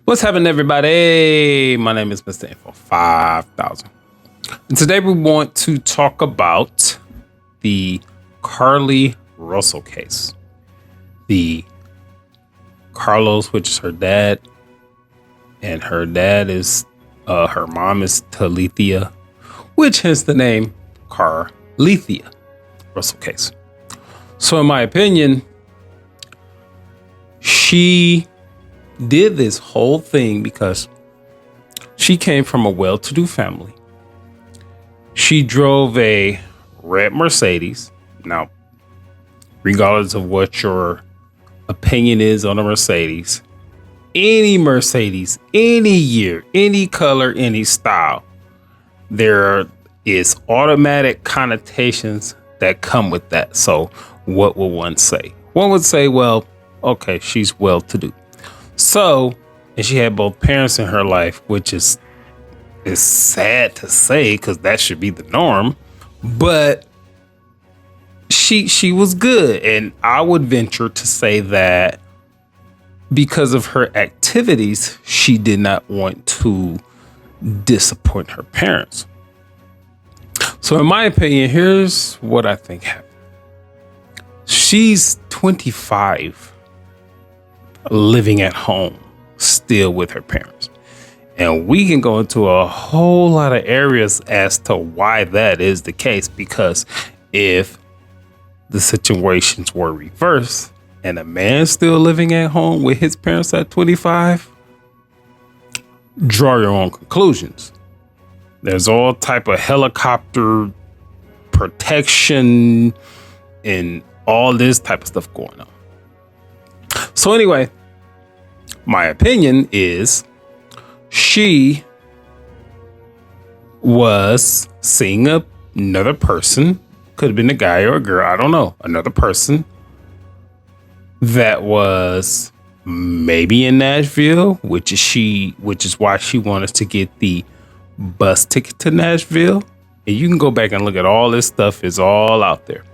What's happening, everybody? My name is Mr. Info 5000. And today we want to talk about the Carlee Russell case. The Carlos, which is her dad, and her dad is, her mom is Talithia, which has the name Carlethia Russell case. So in my opinion, she did this whole thing because she came from a well-to-do family. She drove a red Mercedes. Now, regardless of what your opinion is on a Mercedes, any year, any color, any style, there is automatic connotations that come with that. So what will one say? One would say, well, okay, she's well-to-do. So, and she had both parents in her life, which is sad to say because that should be the norm. But she was good, and I would venture to say that because of her activities, she did not want to disappoint her parents. So, in my opinion, here's what I think happened. She's 25. Living at home still with her parents, and we can go into a whole lot of areas as to why that is the case, because if the situations were reversed and a man still living at home with his parents at 25, draw your own conclusions. There's all type of helicopter protection and all this type of stuff going on. So anyway, my opinion is she was seeing another person, could have been a guy or a girl, I don't know, another person that was maybe in Nashville, which is why she wanted to get the bus ticket to Nashville. And you can go back and look at all this stuff, is all out there.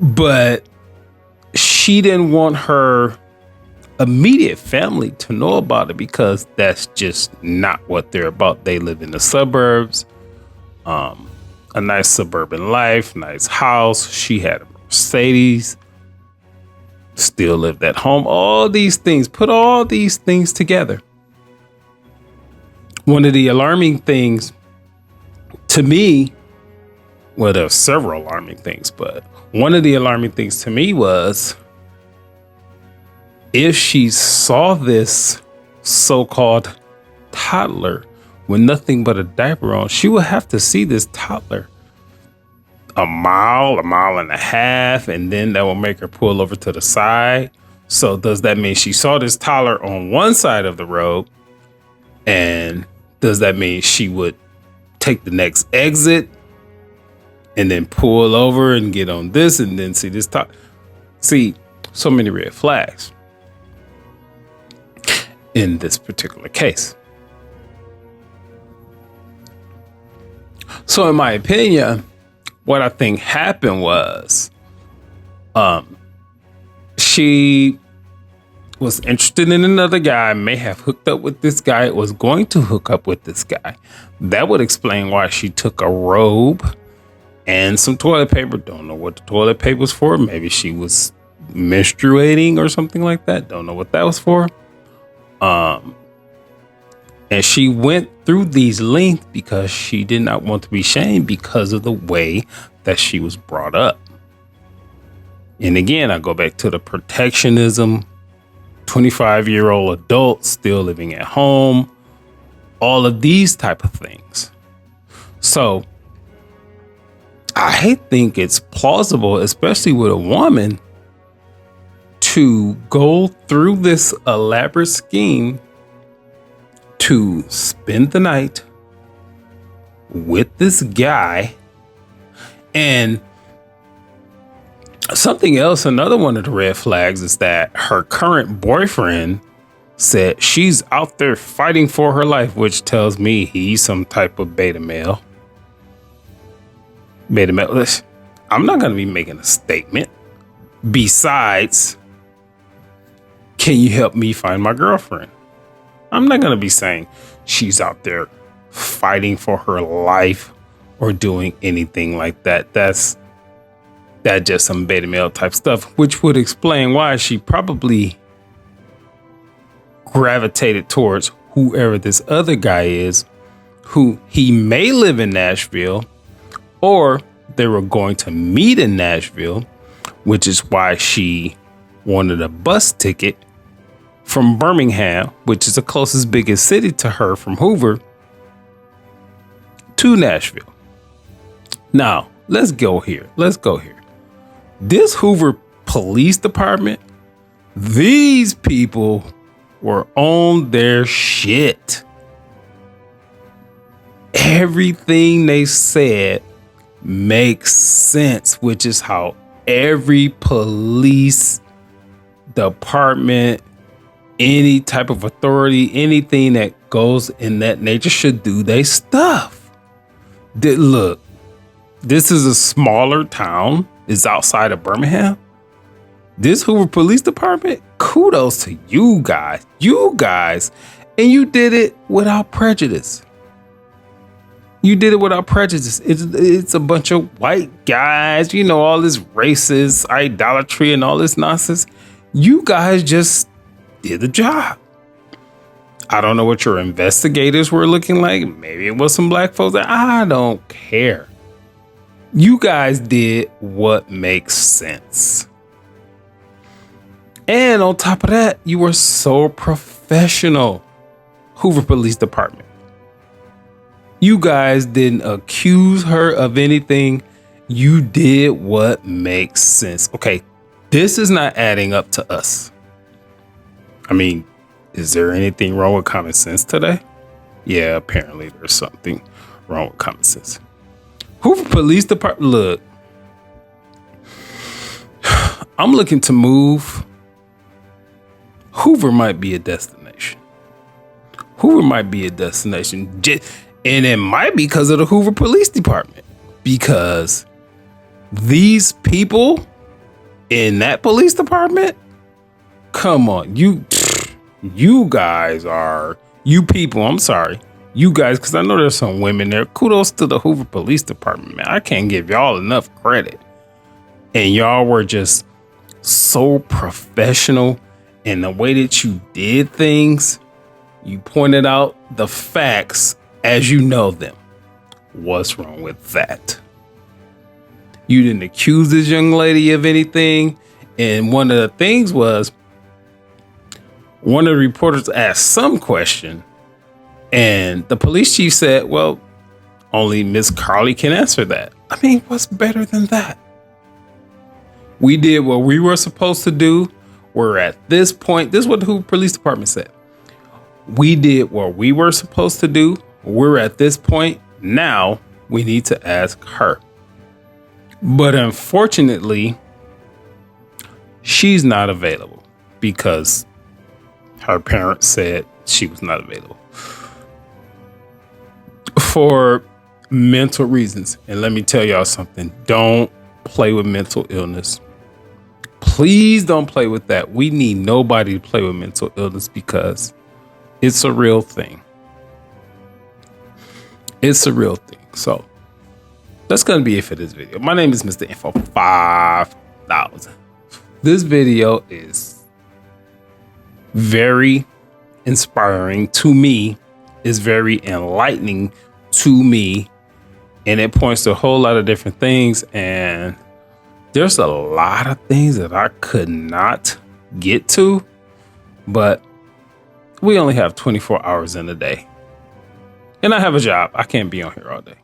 But she didn't want her immediate family to know about it because that's just not what they're about. They live in the suburbs, a nice suburban life, nice house. She had a Mercedes, still lived at home. All these things, put all these things together. One of the alarming things to me, well, there are several alarming things, but one of the alarming things to me was if she saw this so-called toddler with nothing but a diaper on, she would have to see this toddler a mile and a half, and then that will make her pull over to the side. So does that mean she saw this toddler on one side of the road? And does that mean she would take the next exit and then pull over and get on this and then see this toddler? See, so many red flags in this particular case. So in my opinion, what I think happened was she was interested in another guy, may have hooked up with this guy, was going to hook up with this guy. That would explain why she took a robe and some toilet paper. Don't know what the toilet paper was for. Maybe she was menstruating or something like that. Don't know what that was for. And she went through these lengths because she did not want to be shamed because of the way that she was brought up. And again, I go back to the protectionism, 25-year-old adult still living at home, all of these type of things. So I think it's plausible, especially with a woman, to go through this elaborate scheme to spend the night with this guy. And something else, another one of the red flags is that her current boyfriend said she's out there fighting for her life, which tells me he's some type of beta male. Listen, I'm not going to be making a statement besides can you help me find my girlfriend? I'm not going to be saying she's out there fighting for her life or doing anything like that. That's just some beta male type stuff, which would explain why she probably gravitated towards whoever this other guy is, who he may live in Nashville, or they were going to meet in Nashville, which is why she wanted a bus ticket from Birmingham, which is the closest biggest city to her from Hoover, to Nashville. Now, let's go here. This Hoover Police Department, these people were on their shit. Everything they said makes sense, which is how every police department, any type of authority, anything that goes in that nature should do their stuff. Look, this is a smaller town. It's outside of Birmingham. This Hoover Police Department, kudos to you guys. And you did it without prejudice. It's a bunch of white guys, all this racist idolatry and all this nonsense. You guys just did the job. I don't know what your investigators were looking like. Maybe it was some black folks. I don't care. You guys did what makes sense. And on top of that, you were so professional. Hoover Police Department. You guys didn't accuse her of anything. You did what makes sense. Okay, this is not adding up to us. I mean, is there anything wrong with common sense today? Yeah, apparently there's something wrong with common sense. Hoover Police Department, look, I'm looking to move. Hoover might be a destination. And it might be because of the Hoover Police Department. Because these people in that police department, come on, you guys are, you people, I'm sorry. You guys, because I know there's some women there. Kudos to the Hoover Police Department, man. I can't give y'all enough credit. And y'all were just so professional in the way that you did things. You pointed out the facts as you know them. What's wrong with that? You didn't accuse this young lady of anything. And one of the things was, one of the reporters asked some question, and the police chief said, well, only Miss Carlee can answer that. I mean, what's better than that? We did what we were supposed to do. We're at this point. This is what the Hoover Police Department said. We did what we were supposed to do. We're at this point. Now we need to ask her. But unfortunately, she's not available because her parents said she was not available for mental reasons. And let me tell y'all something. Don't play with mental illness. Please don't play with that. We need nobody to play with mental illness because it's a real thing. It's a real thing. So that's going to be it for this video. My name is Mr. Info 5000. This video is very inspiring to me. It's very enlightening to me. And it points to a whole lot of different things. And there's a lot of things that I could not get to. But we only have 24 hours in a day. And I have a job. I can't be on here all day.